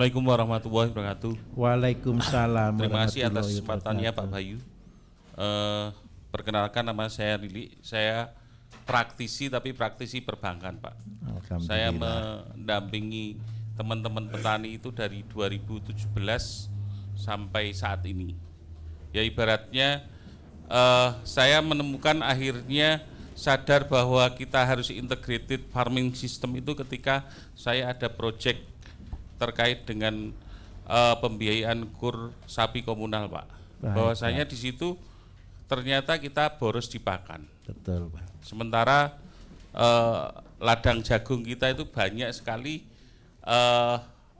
Assalamualaikum warahmatullahi wabarakatuh. Waalaikumsalam. Terima kasih atas kesempatannya Pak Bayu. Perkenalkan, nama saya Lili. Saya praktisi tapi praktisi perbankan, Pak. Saya mendampingi teman-teman petani itu dari 2017 sampai saat ini. Ya ibaratnya saya menemukan akhirnya sadar bahwa kita harus integrated farming system itu ketika saya ada project terkait dengan pembiayaan kur sapi komunal, Pak. Bahwasanya di situ ternyata kita boros di pakan. Betul, Pak. Sementara ladang jagung kita itu banyak sekali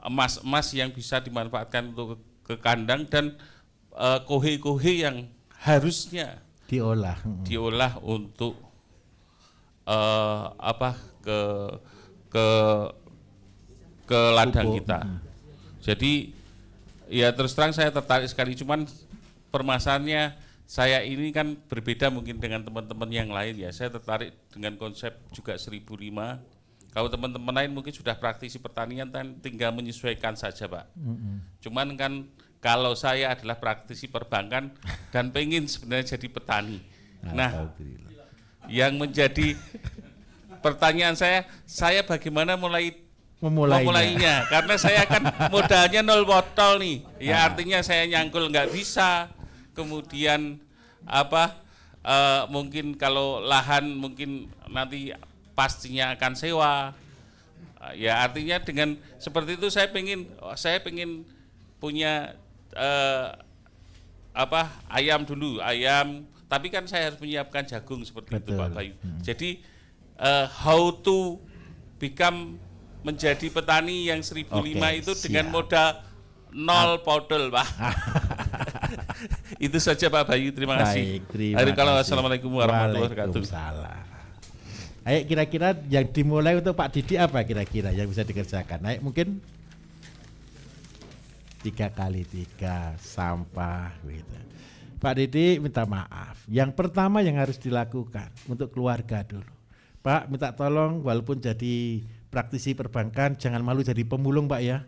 emas-emas yang bisa dimanfaatkan untuk ke kandang dan kohe-kohe yang harusnya diolah untuk ke ladang kita. Jadi ya terus terang saya tertarik sekali, cuman permasalahannya saya ini kan berbeda mungkin dengan teman-teman yang lain ya. Saya tertarik dengan konsep juga 1005. Kalau teman-teman lain mungkin sudah praktisi pertanian kan tinggal menyesuaikan saja, Pak. Cuman kan kalau saya adalah praktisi perbankan dan pengen sebenarnya jadi petani. Nah, yang menjadi pertanyaan saya bagaimana memulainya? Karena saya kan modalnya 0 botol nih. Ya artinya saya nyangkul nggak bisa. Kemudian mungkin kalau lahan mungkin nanti pastinya akan sewa. Ya artinya dengan seperti itu saya pengen punya ayam dulu, tapi kan saya harus menyiapkan jagung seperti itu, Pak Bayu. Jadi how to become menjadi petani yang 1005 itu dengan modal 0 botol, Pak. Itu saja Pak Bayu, terima kasih. Assalamualaikum warahmatullahi wabarakatuh. Ayo kira-kira yang dimulai untuk Pak Didi apa kira-kira yang bisa dikerjakan? Ayo mungkin 3x3 sampah gitu. Pak Didi minta maaf. Yang pertama yang harus dilakukan untuk keluarga dulu. Pak minta tolong walaupun jadi praktisi perbankan jangan malu jadi pemulung, Pak ya.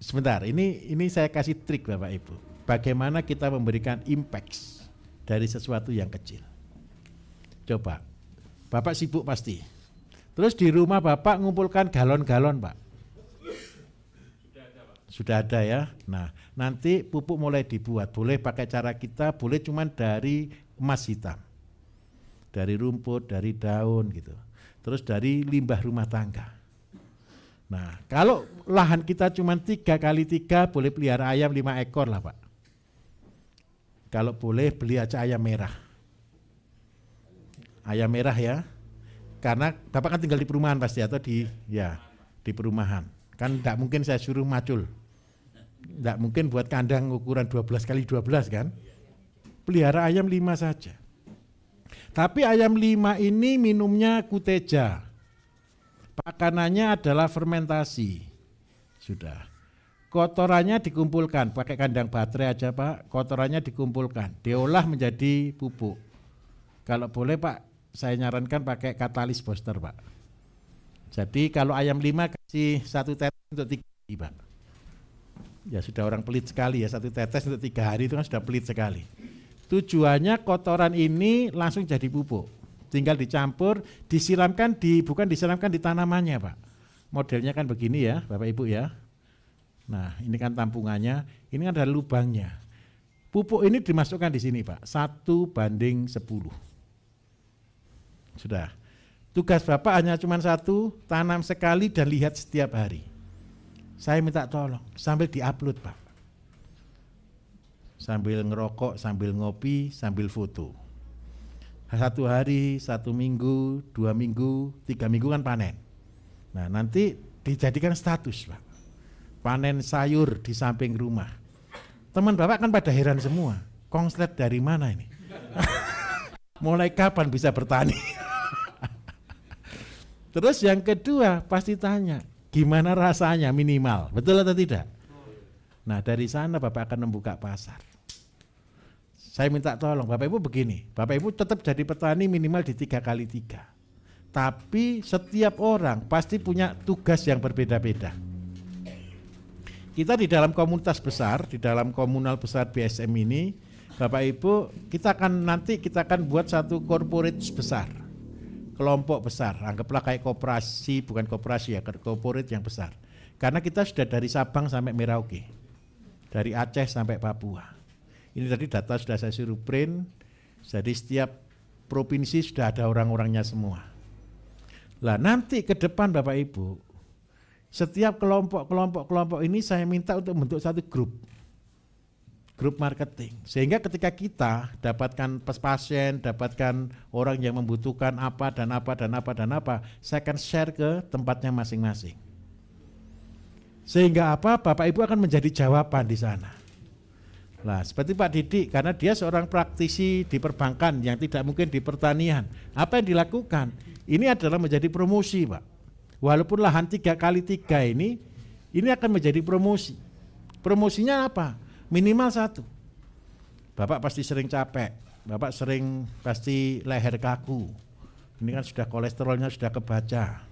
Sebentar, ini saya kasih trik Bapak Ibu. Bagaimana kita memberikan impact dari sesuatu yang kecil. Coba, Bapak sibuk pasti. Terus di rumah Bapak ngumpulkan galon-galon, Pak. Sudah ada ya. Nah, nanti pupuk mulai dibuat. Boleh pakai cara kita, boleh cuman dari emas hitam. Dari rumput, dari daun gitu. Terus dari limbah rumah tangga. Nah, kalau lahan kita cuma 3x3, boleh pelihara ayam 5 ekor lah, Pak. Kalau boleh beli aja ayam merah. Ayam merah ya. Karena Bapak kan tinggal di perumahan pasti atau di perumahan. Kan enggak mungkin saya suruh macul. Enggak mungkin buat kandang ukuran 12x12 kan. Pelihara ayam 5 saja. Tapi ayam 5 ini minumnya kuteja. Pakanannya adalah fermentasi. Sudah. Kotorannya dikumpulkan, pakai kandang baterai aja Pak, kotorannya dikumpulkan, diolah menjadi pupuk. Kalau boleh Pak, saya nyarankan pakai katalis booster Pak. Jadi kalau ayam 5 kasih 1 tetes untuk 3 hari Pak. Ya sudah orang pelit sekali ya, 1 tetes untuk 3 hari itu kan sudah pelit sekali. Tujuannya kotoran ini langsung jadi pupuk. Tinggal dicampur, disiramkan bukan disiramkan di tanamannya Pak. Modelnya kan begini ya Bapak Ibu ya. Nah ini kan tampungannya, ini kan ada lubangnya. Pupuk ini dimasukkan di sini Pak, 1:10. Sudah. Tugas Bapak hanya cuma 1, tanam sekali dan lihat setiap hari. Saya minta tolong, sambil diupload Pak. Sambil ngerokok, sambil ngopi, sambil foto. 1 hari, 1 minggu, 2 minggu, 3 minggu kan panen. Nah nanti dijadikan status Pak. Panen sayur di samping rumah. Teman Bapak kan pada heran semua. Konslet dari mana ini? Mulai kapan bisa bertani? Terus yang kedua pasti tanya, gimana rasanya minimal? Betul atau tidak? Nah dari sana Bapak akan membuka pasar. Saya minta tolong Bapak Ibu begini, Bapak Ibu tetap jadi petani minimal di 3x3. Tapi setiap orang pasti punya tugas yang berbeda-beda. Kita di dalam komunitas besar, di dalam komunal besar BSM ini, Bapak Ibu, kita akan buat satu corporate besar, kelompok besar, anggaplah kayak koperasi, bukan koperasi ya, corporate yang besar. Karena kita sudah dari Sabang sampai Merauke, dari Aceh sampai Papua. Ini tadi data sudah saya suruh print, jadi setiap provinsi sudah ada orang-orangnya semua. Lah nanti ke depan Bapak Ibu, setiap kelompok ini saya minta untuk membentuk satu grup marketing. Sehingga ketika kita dapatkan pasien, dapatkan orang yang membutuhkan apa, saya akan share ke tempatnya masing-masing. Sehingga apa? Bapak Ibu akan menjadi jawaban di sana. Nah, seperti Pak Didik, karena dia seorang praktisi di perbankan yang tidak mungkin di pertanian. Apa yang dilakukan? Ini adalah menjadi promosi, Pak. Walaupun lahan 3x3 ini akan menjadi promosi. Promosinya apa? Minimal 1. Bapak pasti sering capek, Bapak sering pasti leher kaku. Ini kan sudah kolesterolnya sudah kebaca.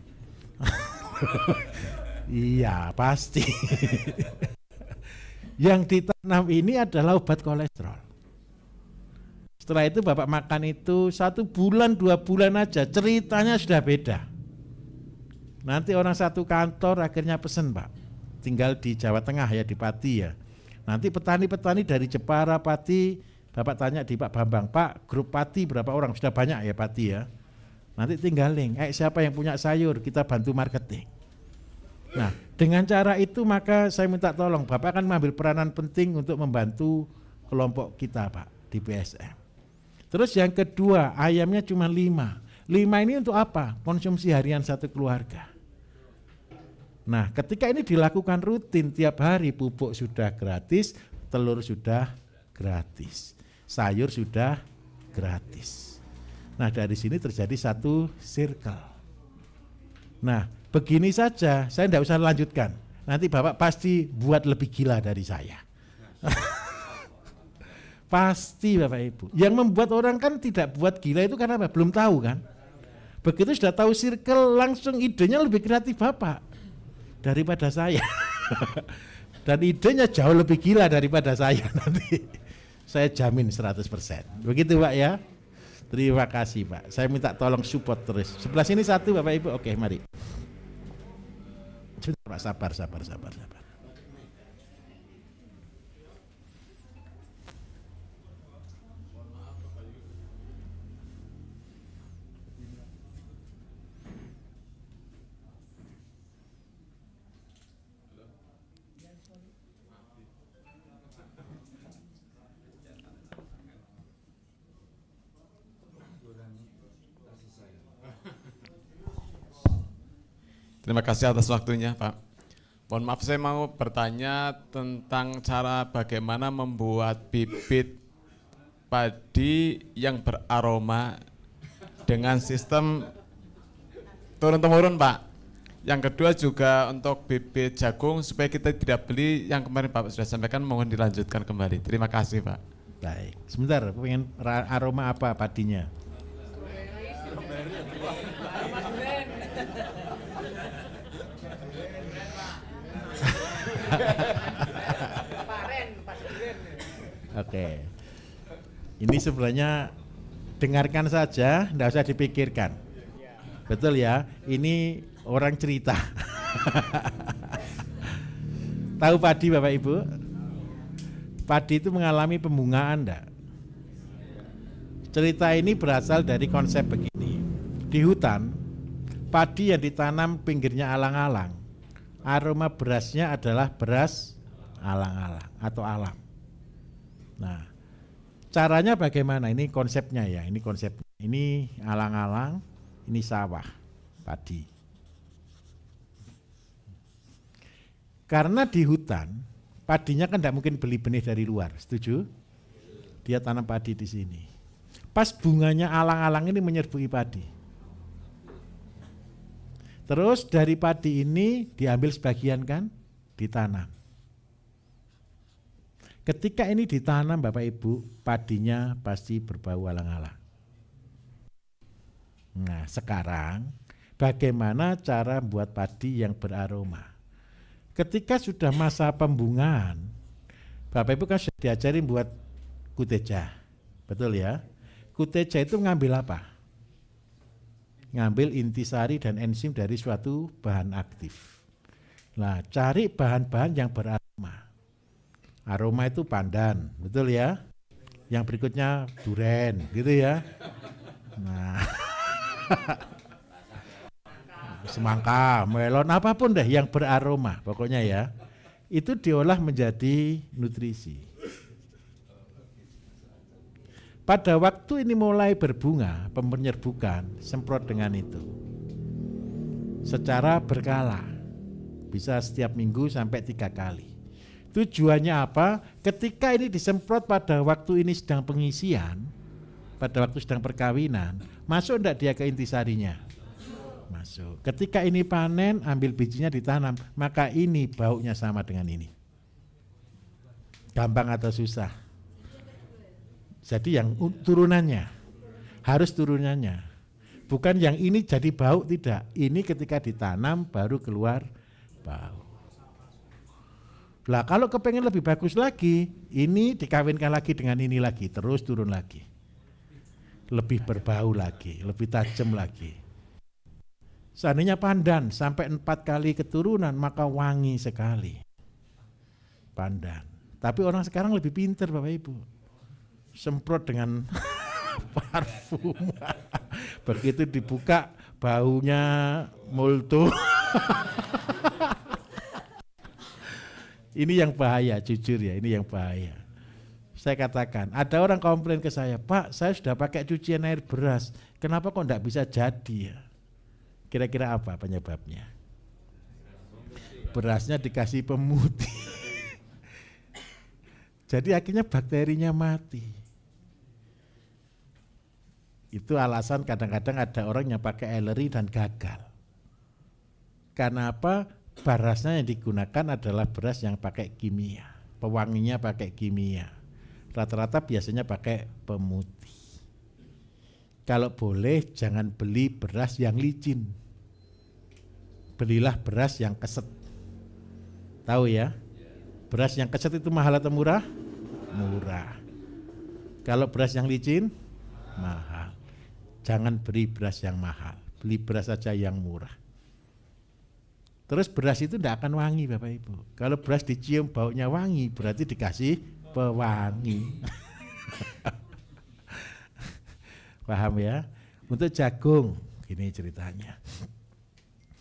Iya, pasti. Yang ditanam ini adalah obat kolesterol. Setelah itu Bapak makan itu 1 bulan, 2 bulan aja, ceritanya sudah beda. Nanti orang satu kantor akhirnya pesen, Pak. Tinggal di Jawa Tengah ya, di Pati ya. Nanti petani-petani dari Jepara, Pati, Bapak tanya di Pak Bambang, Pak, grup Pati berapa orang? Sudah banyak ya Pati ya. Nanti tinggal link, siapa yang punya sayur, kita bantu marketing. Nah, dengan cara itu maka saya minta tolong, Bapak akan mengambil peranan penting untuk membantu kelompok kita, Pak, di BSM. Terus yang kedua, ayamnya cuma 5. 5 ini untuk apa? Konsumsi harian satu keluarga. Nah, ketika ini dilakukan rutin tiap hari, pupuk sudah gratis, telur sudah gratis, sayur sudah gratis. Nah, dari sini terjadi satu circle. Nah, begini saja, saya tidak usah lanjutkan. Nanti Bapak pasti buat lebih gila dari saya. Pasti Bapak Ibu. Yang membuat orang kan tidak buat gila itu karena apa? Belum tahu kan? Begitu sudah tahu circle, langsung idenya lebih kreatif Bapak daripada saya. Dan idenya jauh lebih gila daripada saya nanti. Saya jamin 100%. Begitu Pak ya. Terima kasih Pak. Saya minta tolong support terus. Sebelah sini 1 Bapak Ibu. Oke, mari. Sebentar Pak, sabar. Terima kasih atas waktunya, Pak. Mohon maaf, saya mau bertanya tentang cara bagaimana membuat bibit padi yang beraroma dengan sistem turun-temurun, Pak. Yang kedua juga untuk bibit jagung supaya kita tidak beli yang kemarin Pak sudah sampaikan, mohon dilanjutkan kembali. Terima kasih, Pak. Baik, sebentar, pengen aroma apa padinya? Oke. Ini sebenarnya dengarkan saja, tidak usah dipikirkan. Betul ya, ini orang cerita. Tahu padi Bapak Ibu? Padi itu mengalami pembungaan enggak? Cerita ini berasal dari konsep begini. Di hutan, padi yang ditanam pinggirnya alang-alang, aroma berasnya adalah beras alang-alang atau alam. Nah, caranya bagaimana? Ini konsepnya ya, ini konsepnya. Ini alang-alang, ini sawah, padi. Karena di hutan, padinya kan tidak mungkin beli benih dari luar, setuju? Dia tanam padi di sini. Pas bunganya alang-alang ini menyerbui padi. Terus dari padi ini diambil sebagian kan, ditanam. Ketika ini ditanam Bapak Ibu, padinya pasti berbau alang-alang. Nah, sekarang bagaimana cara membuat padi yang beraroma? Ketika sudah masa pembungaan, Bapak Ibu kan sudah diajarin buat kuteja, betul ya? Kuteja itu ngambil apa? Ngambil intisari dan enzim dari suatu bahan aktif. Nah, cari bahan-bahan yang beraroma. Aroma itu pandan, betul ya? Yang berikutnya duren, gitu ya? Nah, semangka, melon, apapun deh yang beraroma, pokoknya ya. Itu diolah menjadi nutrisi. Pada waktu ini mulai berbunga, penyerbukan, semprot dengan itu. Secara berkala, bisa setiap minggu sampai 3 kali. Tujuannya apa? Ketika ini disemprot pada waktu ini sedang pengisian, pada waktu sedang perkawinan, masuk enggak dia ke intisarinya? Masuk. Ketika ini panen, ambil bijinya ditanam, maka ini baunya sama dengan ini. Gampang atau susah? Jadi yang turunannya, harus turunannya. Bukan yang ini jadi bau, tidak. Ini ketika ditanam baru keluar bau. Lah kalau kepengen lebih bagus lagi, ini dikawinkan lagi dengan ini lagi, terus turun lagi. Lebih berbau lagi, lebih tajam lagi. Seandainya pandan sampai 4 kali keturunan, maka wangi sekali. Pandan. Tapi orang sekarang lebih pintar Bapak Ibu. Semprot dengan parfum. Begitu dibuka, baunya multo. Ini yang bahaya, jujur ya, ini yang bahaya. Saya katakan, ada orang komplain ke saya, Pak, saya sudah pakai cucian air beras, kenapa kok enggak bisa jadi ya? Kira-kira apa penyebabnya? Berasnya dikasih pemutih. Jadi akhirnya bakterinya mati. Itu alasan kadang-kadang ada orang yang pakai eleri dan gagal. Karena apa? Berasnya yang digunakan adalah beras yang pakai kimia. Pewanginya pakai kimia. Rata-rata biasanya pakai pemutih. Kalau boleh jangan beli beras yang licin. Belilah beras yang keset. Tahu ya? Beras yang keset itu mahal atau murah? Murah. Kalau beras yang licin? Mahal. Jangan beli beras yang mahal. Beli beras saja yang murah. Terus beras itu tidak akan wangi Bapak Ibu. Kalau beras dicium baunya wangi, berarti dikasih pewangi. Paham ya? Untuk jagung, gini ceritanya.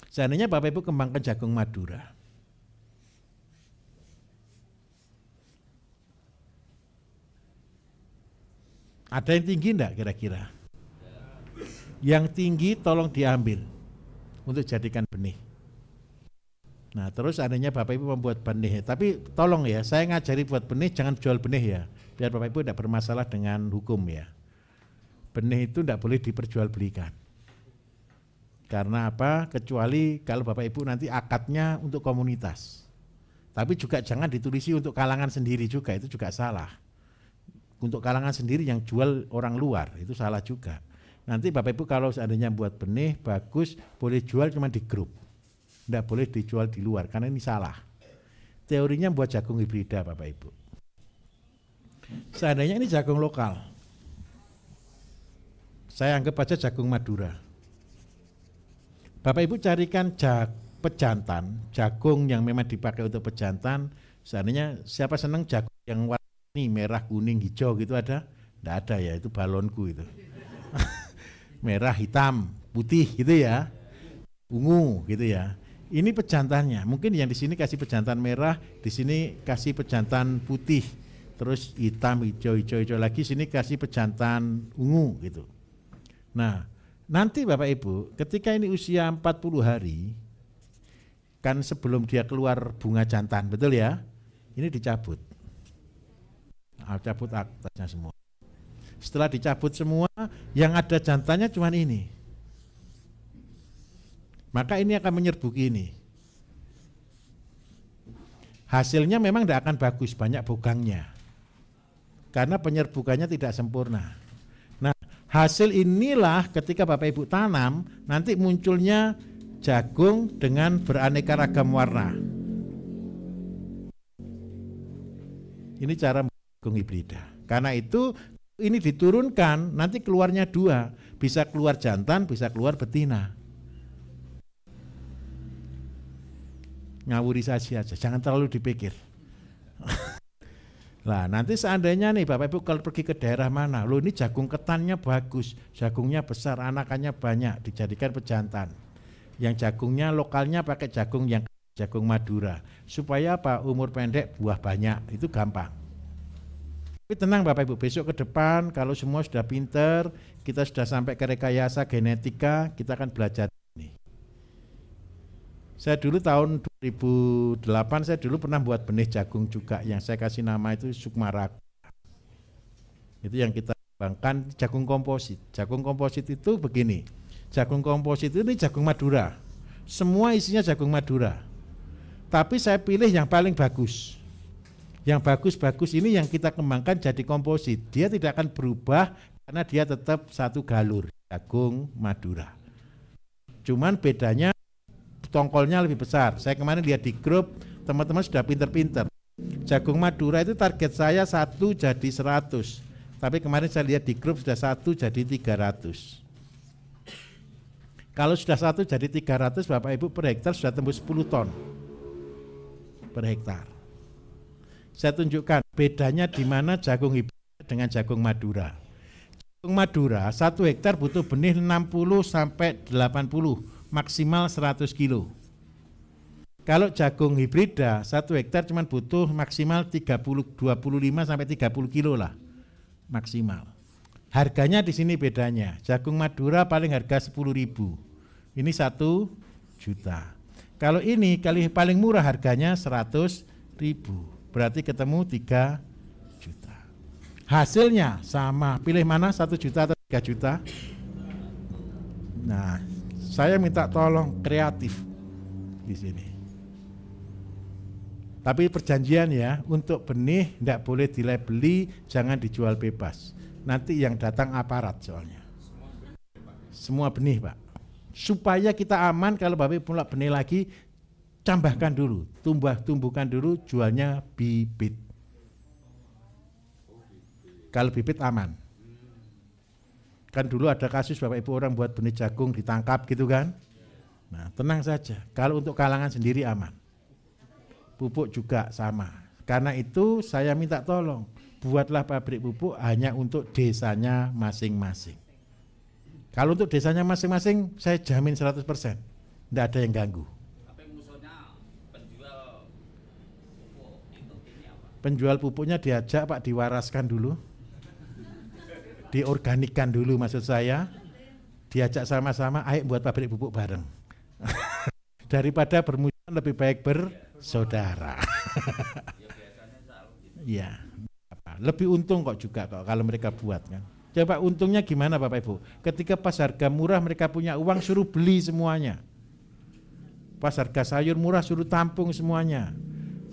Seandainya Bapak Ibu kembangkan jagung Madura. Ada yang tinggi enggak kira-kira? Yang tinggi tolong diambil untuk jadikan benih. Nah terus seandainya Bapak Ibu membuat benih, tapi tolong ya, saya ngajari buat benih, jangan jual benih ya, biar Bapak Ibu tidak bermasalah dengan hukum ya. Benih itu tidak boleh diperjualbelikan. Karena apa? Kecuali kalau Bapak Ibu nanti akadnya untuk komunitas. Tapi juga jangan ditulisi untuk kalangan sendiri juga, itu juga salah. Untuk kalangan sendiri yang jual orang luar, itu salah juga. Nanti Bapak Ibu kalau seandainya buat benih, bagus, boleh jual cuma di grup. Tidak boleh dijual di luar, karena ini salah. Teorinya buat jagung hibrida Bapak Ibu. Seandainya ini jagung lokal, saya anggap aja jagung Madura. Bapak Ibu carikan pejantan, jagung yang memang dipakai untuk pejantan. Seandainya siapa senang jagung yang warna ini merah, kuning, hijau gitu ada? Tidak ada ya, itu balonku itu. Merah, hitam, putih gitu ya, ungu gitu ya. Ini pejantannya. Mungkin yang di sini kasih pejantan merah, di sini kasih pejantan putih, terus hitam, hijau lagi. Sini kasih pejantan ungu gitu. Nah, nanti Bapak Ibu, ketika ini usia 40 hari, kan sebelum dia keluar bunga jantan, betul ya? Ini dicabut. Cabut atasnya semua. Setelah dicabut semua, yang ada jantannya cuma ini. Maka ini akan menyerbuki ini. Hasilnya memang tidak akan bagus, banyak bogangnya. Karena penyerbukannya tidak sempurna. Nah, Hasil inilah ketika Bapak Ibu tanam, nanti munculnya jagung dengan beraneka ragam warna. Ini cara jagung hibrida. Karena itu ini diturunkan, nanti keluarnya dua, bisa keluar jantan, bisa keluar betina. Ngawuri saja, jangan terlalu dipikir. Nah, nanti seandainya nih Bapak Ibu kalau pergi ke daerah mana, loh ini jagung ketannya bagus, jagungnya besar, anakannya banyak, dijadikan pejantan. Yang jagungnya lokalnya pakai jagung Madura. Supaya apa? Umur pendek, buah banyak, itu gampang. Tapi tenang Bapak Ibu, besok ke depan kalau semua sudah pinter, kita sudah sampai ke rekayasa genetika, kita akan belajar ini. Saya dulu tahun 2008 saya dulu pernah buat benih jagung juga yang saya kasih nama itu Sukmaraga. Itu yang kita kembangkan jagung komposit. Jagung komposit itu begini. Jagung komposit ini jagung Madura. Semua isinya jagung Madura. Tapi saya pilih yang paling bagus. Yang bagus-bagus ini yang kita kembangkan jadi komposit. Dia tidak akan berubah karena dia tetap satu galur, jagung Madura. Cuman bedanya tongkolnya lebih besar. Saya kemarin lihat di grup, teman-teman sudah pinter-pinter. Jagung Madura itu target saya 1 jadi 100. Tapi kemarin saya lihat di grup sudah 1 jadi 300. Kalau sudah 1 jadi 300, Bapak Ibu per hektar sudah tembus 10 ton per hektar. Saya tunjukkan bedanya di mana jagung hibrid dengan jagung Madura. Jagung Madura 1 hektar butuh benih 60 sampai 80. Maksimal 100 kilo. Kalau jagung hibrida 1 hektar cuma butuh maksimal 25 sampai 30 kilo lah maksimal. Harganya di sini bedanya. Jagung Madura paling harga 10.000. Ini 1 juta. Kalau ini kali paling murah harganya 100.000. Berarti ketemu 3 juta. Hasilnya sama. Pilih mana 1 juta atau 3 juta? Nah, saya minta tolong kreatif di sini. Tapi perjanjian ya, untuk benih tidak boleh dilabeli, jangan dijual bebas. Nanti yang datang aparat soalnya. Semua benih Pak. Supaya kita aman kalau Bapak pula benih lagi, tambahkan dulu, tumbuhkan dulu, jualnya bibit. Kalau bibit aman. Kan dulu ada kasus Bapak Ibu orang buat benih jagung ditangkap gitu kan. Nah tenang saja, kalau untuk kalangan sendiri aman. Pupuk juga sama. Karena itu saya minta tolong, buatlah pabrik pupuk hanya untuk desanya masing-masing. Kalau untuk desanya masing-masing saya jamin 100%, tidak ada yang ganggu. Tapi musuhnya penjual pupuk itu ini apa? Penjual pupuknya diajak Pak diwaraskan dulu. Diorganikan dulu maksud saya, diajak sama-sama, ayo buat pabrik pupuk bareng. Daripada bermusuhan lebih baik bersaudara. Iya, lebih untung kok juga kok kalau mereka buat kan. Coba untungnya gimana Bapak Ibu? Ketika pas harga murah mereka punya uang suruh beli semuanya. Pas harga sayur murah suruh tampung semuanya.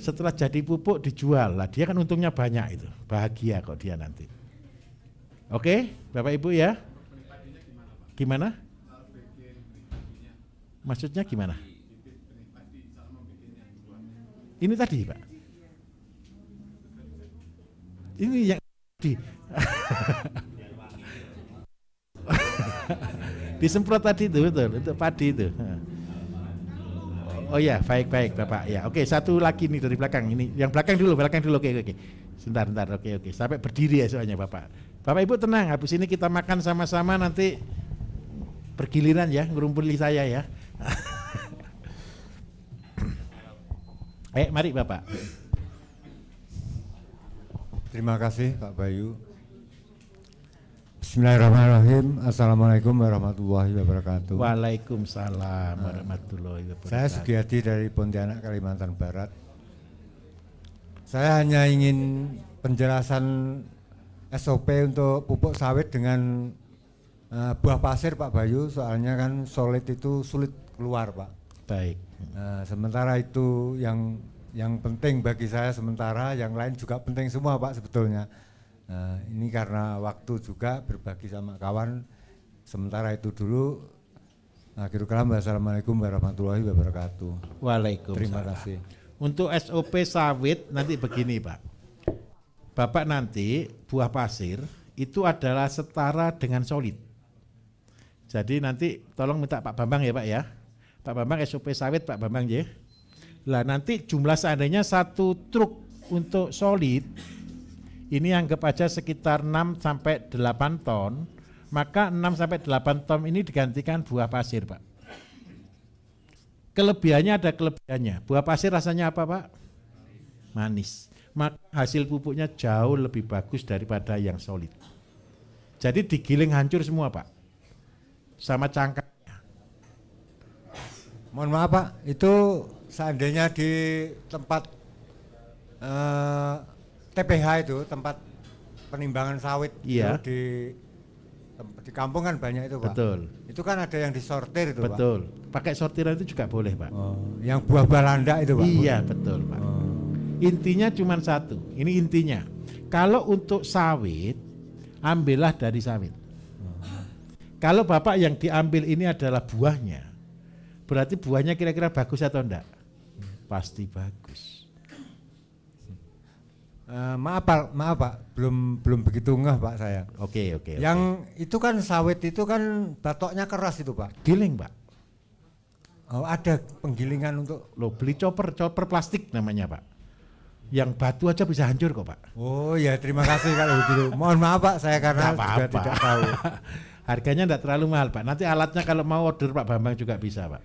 Setelah jadi pupuk dijual lah, dia kan untungnya banyak itu, bahagia kok dia nanti. Oke, Bapak Ibu ya. Gimana? Maksudnya gimana? Ini tadi, Pak. Ini yang tadi. Disemprot tadi itu betul, untuk padi itu. Oh ya, baik-baik Bapak. Ya, oke, satu lagi nih dari belakang. Ini yang belakang dulu. Oke. Sebentar, oke. Sampai berdiri ya soalnya Bapak. Bapak Ibu tenang, habis ini kita makan sama-sama nanti bergiliran ya, ngumpuli saya ya. Mari Bapak. Terima kasih Pak Bayu. Bismillahirrahmanirrahim. Assalamualaikum warahmatullahi wabarakatuh. Waalaikumsalam warahmatullahi wabarakatuh. Saya Sugiyadi dari Pontianak, Kalimantan Barat. Saya hanya ingin penjelasan SOP untuk pupuk sawit dengan buah pasir Pak Bayu, soalnya kan solid itu sulit keluar Pak. Baik. Sementara itu yang penting bagi saya sementara, yang lain juga penting semua Pak sebetulnya. Nah, ini karena waktu juga berbagi sama kawan. Sementara itu dulu. Akhirul kalam, wassalamualaikum warahmatullahi wabarakatuh. Waalaikumsalam. Terima kasih. Untuk SOP sawit nanti begini Pak. Bapak nanti buah pasir itu adalah setara dengan solid. Jadi nanti tolong minta Pak Bambang ya Pak ya. Pak Bambang SOP sawit Pak Bambang ya. Lah nanti jumlah seandainya 1 truk untuk solid ini anggap aja sekitar 6 sampai 8 ton. Maka 6 sampai 8 ton ini digantikan buah pasir Pak. Kelebihannya ada kelebihannya. Buah pasir rasanya apa Pak? Manis. Maka hasil pupuknya jauh lebih bagus daripada yang solid. Jadi digiling hancur semua Pak. Sama cangkangnya. Mohon maaf Pak, itu seandainya di tempat TPH itu, tempat penimbangan sawit Iya. itu di kampung kan banyak itu Pak. Betul. Itu kan ada yang disortir itu Betul. Pakai sortiran itu juga boleh Pak. Pak. Oh, yang buah balanda itu Pak. Iya betul Pak. Intinya cuma satu. Ini intinya. Kalau untuk sawit, ambillah dari sawit. Kalau Bapak yang diambil ini adalah buahnya, berarti buahnya kira-kira bagus atau enggak? Pasti bagus. Maaf Pak, belum begitu ngeh Pak saya. Oke. Yang itu kan sawit itu kan batoknya keras itu Pak. Giling Pak. Oh, ada penggilingan untuk. Lo beli chopper plastik namanya Pak. Yang batu aja bisa hancur kok Pak. Oh ya, terima kasih kalau begitu. Mohon maaf Pak, saya karena juga tidak tahu. Harganya enggak terlalu mahal Pak. Nanti alatnya kalau mau order Pak Bambang juga bisa Pak.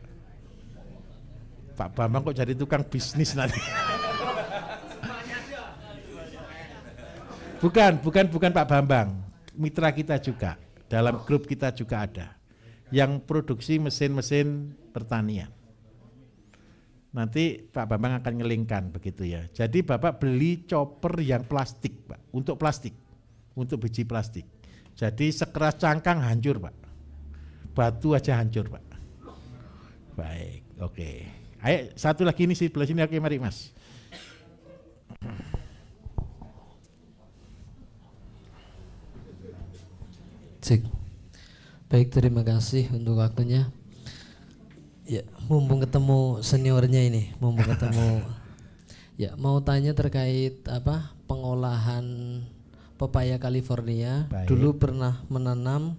Pak Bambang kok jadi tukang bisnis nanti. Bukan Pak Bambang. Mitra kita juga. Dalam grup kita juga ada. Yang produksi mesin-mesin pertanian. Nanti Pak Bambang akan ngelingkan begitu ya. Jadi Bapak beli chopper yang plastik Pak. Untuk plastik. Untuk biji plastik. Jadi sekeras cangkang hancur Pak. Batu aja hancur Pak. Baik, oke. Ayo satu lagi ini sebelah sini, oke mari Mas. Cek. Baik, terima kasih untuk waktunya. Ya, mumpung ketemu seniornya ini, mumpung ketemu. Ya, mau tanya terkait apa pengolahan pepaya California. Baik. Dulu pernah menanam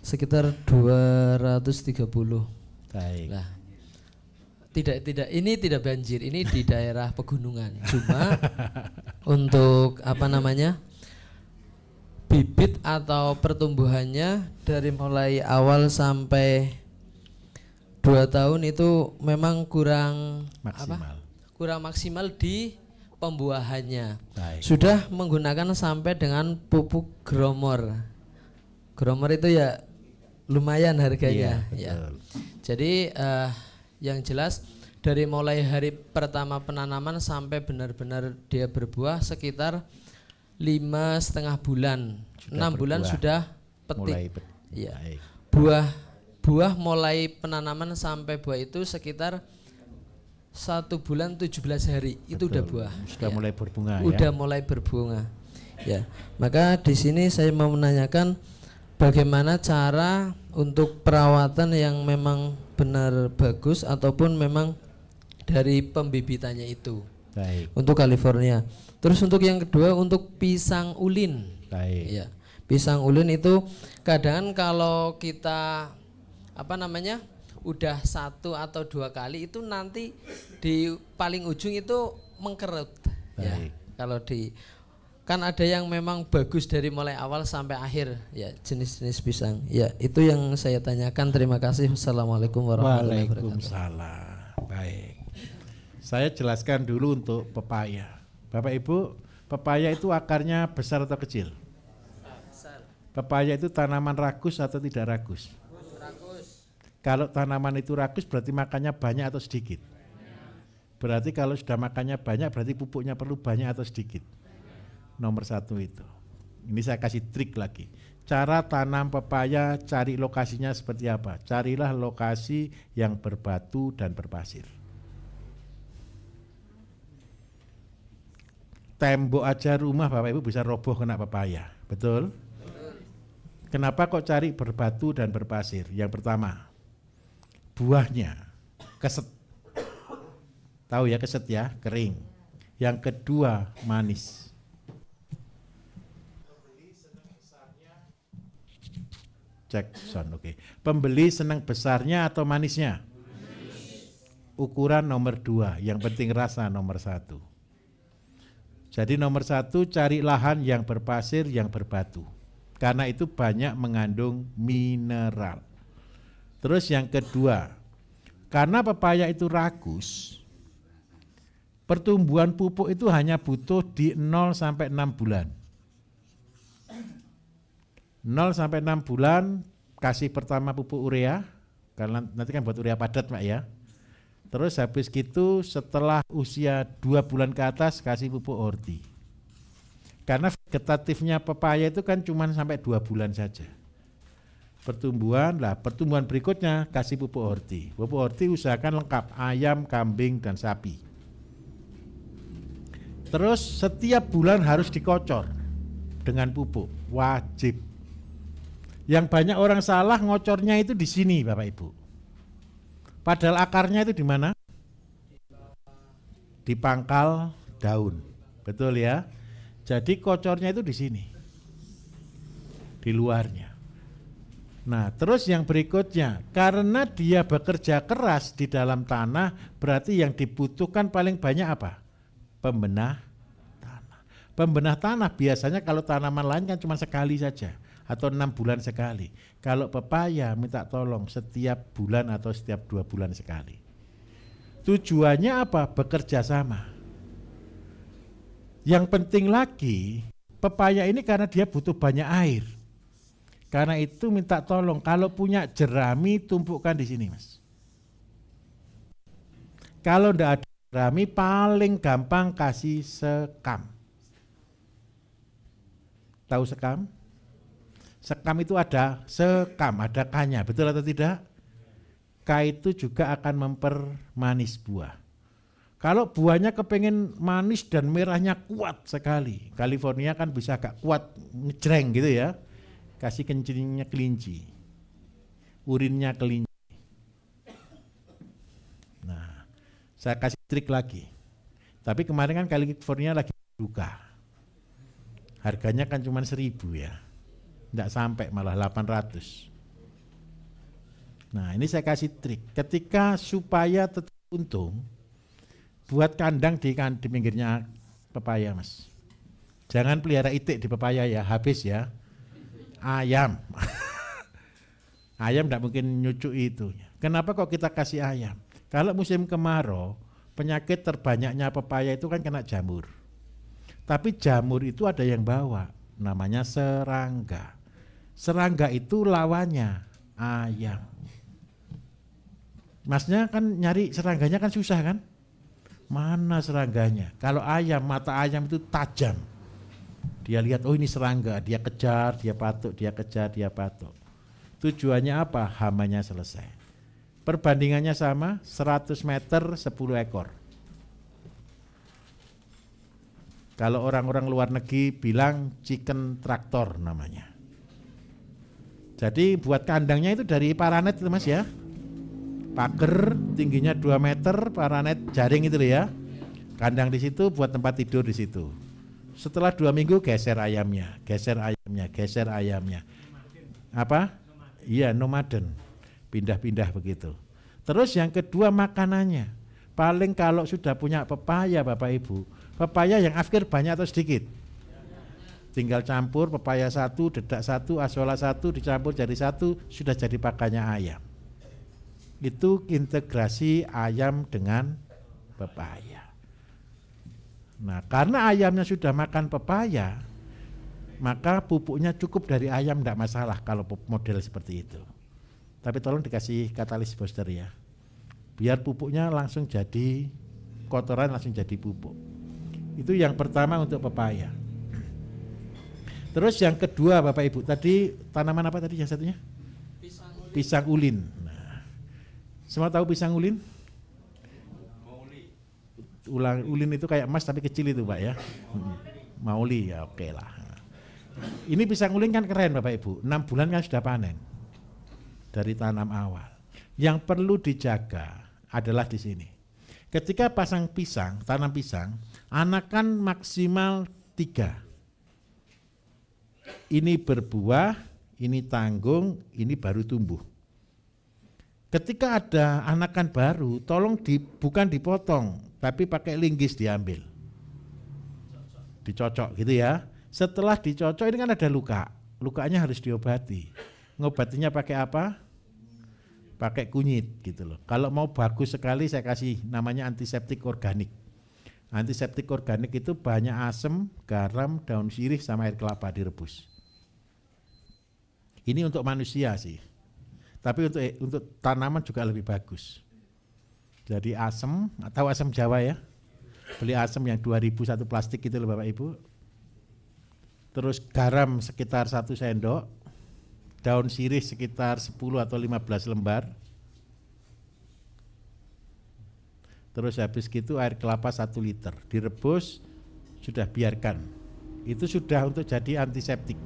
sekitar 230. Baik. Nah, tidak ini tidak banjir, ini di daerah pegunungan. Cuma untuk apa namanya? Bibit atau pertumbuhannya dari mulai awal sampai 2 tahun itu memang kurang Maksimal. kurang maksimal di pembuahannya. Baik. Sudah menggunakan sampai dengan pupuk gromor. Gromor itu ya lumayan harganya. Iya, Ya. betul. Jadi yang jelas dari mulai hari pertama penanaman sampai benar-benar dia berbuah sekitar 5,5 bulan, Sudah 6 bulan berbuah. sudah Mulai petik. Iya. Baik. Buah mulai penanaman sampai buah itu sekitar 1 bulan 17 hari itu udah Betul. buah. Sudah Ya. mulai berbunga Udah ya. mulai berbunga. Ya. Maka di sini saya mau menanyakan bagaimana cara untuk perawatan yang memang benar bagus ataupun memang dari pembibitannya itu. Baik. Untuk California. Terus untuk yang kedua untuk pisang ulin. Baik. Ya, pisang ulin itu kadang kalau kita apa namanya udah 1 atau 2 kali itu nanti di paling ujung itu mengkerut. Ya, Baik. kalau di kan ada yang memang bagus dari mulai awal sampai akhir ya jenis-jenis pisang. Ya, itu yang saya tanyakan. Terima kasih. Wassalamualaikum warahmatullahi wabarakatuh. Waalaikumsalam. Baik. Saya jelaskan dulu untuk pepaya. Bapak Ibu, pepaya itu akarnya besar atau kecil? Pepaya itu tanaman ragus atau tidak ragus? Ragus. Kalau tanaman itu ragus berarti makannya banyak atau sedikit? Berarti kalau sudah makannya banyak berarti pupuknya perlu banyak atau sedikit? Nomor 1 itu. Ini saya kasih trik lagi. Cara tanam pepaya, cari lokasinya seperti apa? Carilah lokasi yang berbatu dan berpasir. tembok aja rumah Bapak Ibu bisa roboh kena pepaya, betul? Kenapa kok cari berbatu dan berpasir? Yang pertama, buahnya keset. Tahu ya keset ya, kering. Yang kedua, manis. Cek sound, oke. Pembeli senang besarnya atau manisnya? Ukuran nomor 2, yang penting rasa nomor 1. Jadi nomor 1 cari lahan yang berpasir, yang berbatu. Karena itu banyak mengandung mineral. Terus yang kedua, karena pepaya itu ragus, pertumbuhan pupuk itu hanya butuh di 0 sampai 6 bulan. 0 sampai 6 bulan kasih pertama pupuk urea, karena nanti kan buat urea padat Pak ya. Terus habis gitu setelah usia 2 bulan ke atas kasih pupuk orti. Karena vegetatifnya pepaya itu kan cuma sampai 2 bulan saja. Pertumbuhan berikutnya kasih pupuk orti. Pupuk orti usahakan lengkap, ayam, kambing, dan sapi. Terus setiap bulan harus dikocor dengan pupuk, wajib. Yang banyak orang salah ngocornya itu di sini Bapak Ibu. Padahal akarnya itu di mana? Di pangkal daun, betul ya. Jadi kocornya itu di sini, di luarnya. Nah, terus yang berikutnya, karena dia bekerja keras di dalam tanah, berarti yang dibutuhkan paling banyak apa? Pembenah tanah. Pembenah tanah biasanya kalau tanaman lain kan cuma sekali saja, atau 6 bulan sekali. Kalau pepaya minta tolong setiap bulan atau setiap 2 bulan sekali. Tujuannya apa? Bekerja sama. Yang penting lagi, pepaya ini karena dia butuh banyak air. Karena itu minta tolong, kalau punya jerami tumpukan di sini Mas. Kalau tidak ada jerami paling gampang kasih sekam. Tahu sekam? Sekam itu ada sekam, ada K-nya, betul atau tidak? K itu juga akan mempermanis buah. Kalau buahnya kepengen manis dan merahnya kuat sekali, California kan bisa agak kuat, ngejreng gitu ya, kasih kencingnya kelinci, urinnya kelinci. Nah, saya kasih trik lagi. Tapi kemarin kan California lagi buka, harganya kan cuma 1.000 ya. Tidak sampai, malah 800. Nah ini saya kasih trik, ketika supaya tetap untung, buat kandang di pinggirnya pepaya Mas. Jangan pelihara itik di pepaya ya, habis ya. Ayam. Ayam tidak mungkin nyucui itu. Kenapa kok kita kasih ayam? Kalau musim kemarau, penyakit terbanyaknya pepaya itu kan kena jamur. Tapi jamur itu ada yang bawa, namanya serangga. Serangga itu lawannya ayam. Masnya kan nyari serangganya kan susah kan? Mana serangganya? Kalau ayam, mata ayam itu tajam. Dia lihat, oh ini serangga, dia kejar, dia patuk, dia kejar, dia patuk. Tujuannya apa? Hamanya selesai. Perbandingannya sama, 100 meter 10 ekor. Kalau orang-orang luar negeri bilang chicken traktor namanya. Jadi buat kandangnya itu dari paranet itu Mas ya. Pagar tingginya 2 meter, paranet jaring itu ya. Kandang di situ buat tempat tidur di situ. Setelah 2 minggu geser ayamnya, geser ayamnya, geser ayamnya. Apa? Iya, nomaden. Pindah-pindah begitu. Terus yang kedua makanannya. Paling kalau sudah punya pepaya Bapak Ibu, pepaya yang afkir banyak atau sedikit? Tinggal campur pepaya 1, dedak 1, asola 1, dicampur jadi 1, sudah jadi pakannya ayam. Itu integrasi ayam dengan pepaya. Nah, karena ayamnya sudah makan pepaya, maka pupuknya cukup dari ayam, tidak masalah kalau model seperti itu. Tapi tolong dikasih katalis booster ya, biar pupuknya langsung jadi kotoran, langsung jadi pupuk. Itu yang pertama untuk pepaya. Terus yang kedua Bapak Ibu, tadi tanaman apa tadi yang satunya? Pisang ulin. Nah, semua tahu pisang ulin? Ulin itu kayak emas tapi kecil itu Pak ya. Mauli ya oke lah. Ini pisang ulin kan keren Bapak Ibu, 6 bulan kan sudah panen dari tanam awal. Yang perlu dijaga adalah di sini. Ketika pasang pisang, tanam pisang, anakan maksimal 3. Ini berbuah, ini tanggung, ini baru tumbuh. Ketika ada anakan baru, tolong bukan dipotong, tapi pakai linggis diambil. Dicocok gitu ya. Setelah dicocok ini kan ada luka. Lukanya harus diobati. Ngobatinya pakai apa? Pakai kunyit gitu loh. Kalau mau bagus sekali saya kasih namanya antiseptik organik. Antiseptik organik itu banyak asam, garam, daun sirih sama air kelapa direbus. Ini untuk manusia sih. Tapi untuk tanaman juga lebih bagus. Jadi asam atau asam Jawa ya. Beli asam yang 2000 satu plastik gitu loh Bapak Ibu. Terus garam sekitar 1 sendok, daun sirih sekitar 10 atau 15 lembar. Terus habis gitu air kelapa 1 liter, direbus, sudah biarkan. Itu sudah untuk jadi antiseptik.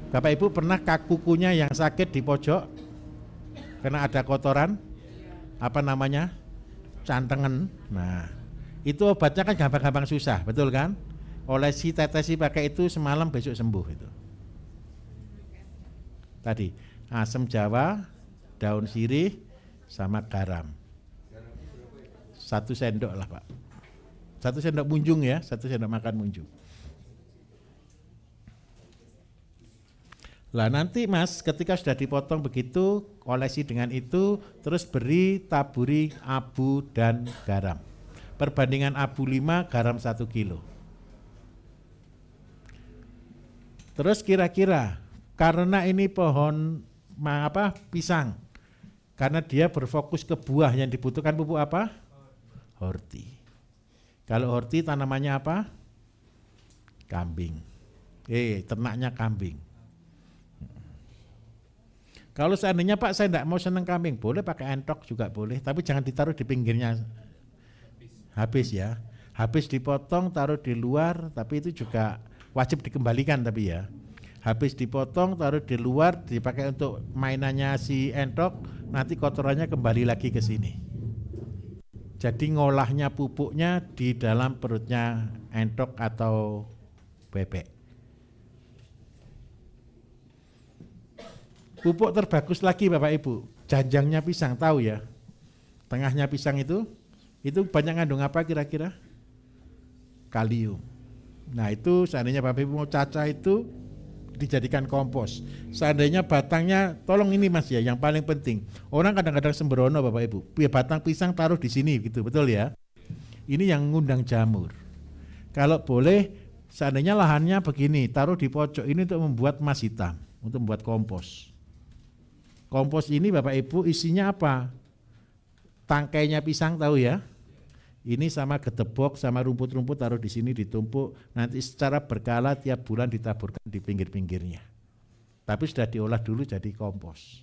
Bapak Ibu pernah kukunya yang sakit di pojok karena ada kotoran, apa namanya, cantengan. Nah, itu obatnya kan gampang-gampang susah, betul kan? Olesi tetesi pakai itu semalam besok sembuh itu. Tadi asam Jawa, daun sirih, sama garam. 1 sendok lah Pak. 1 sendok munjung ya, 1 sendok makan munjung. Lah nanti Mas ketika sudah dipotong begitu, olesi dengan itu, terus taburi abu dan garam. Perbandingan abu 5, garam 1 kilo. Terus kira-kira karena ini pohon pisang, karena dia berfokus ke buah yang dibutuhkan pupuk apa? Horti. Kalau horti tanamannya apa? Kambing. Ternaknya kambing. Kalau seandainya Pak saya tidak mau seneng kambing, boleh pakai entok juga boleh, tapi jangan ditaruh di pinggirnya. Habis ya. Habis dipotong taruh di luar, tapi itu juga wajib dikembalikan tapi ya. Habis dipotong taruh di luar dipakai untuk mainannya si entok, nanti kotorannya kembali lagi ke sini. Jadi ngolahnya pupuknya di dalam perutnya entok atau bebek. Pupuk terbagus lagi Bapak Ibu, janjangnya pisang tahu ya. Tengahnya pisang itu banyak ngandung apa kira-kira? Kalium. Nah itu seandainya Bapak Ibu mau cacah itu dijadikan kompos. Seandainya batangnya, tolong ini Mas ya, yang paling penting. Orang kadang-kadang sembrono Bapak Ibu, batang pisang taruh di sini gitu, betul ya? Ini yang ngundang jamur. Kalau boleh, seandainya lahannya begini, taruh di pojok ini untuk membuat emas hitam, untuk membuat kompos. Kompos ini Bapak Ibu isinya apa? Tangkainya pisang tahu ya? Ini sama gedebok sama rumput-rumput taruh di sini ditumpuk, nanti secara berkala tiap bulan ditaburkan di pinggir-pinggirnya. Tapi sudah diolah dulu jadi kompos.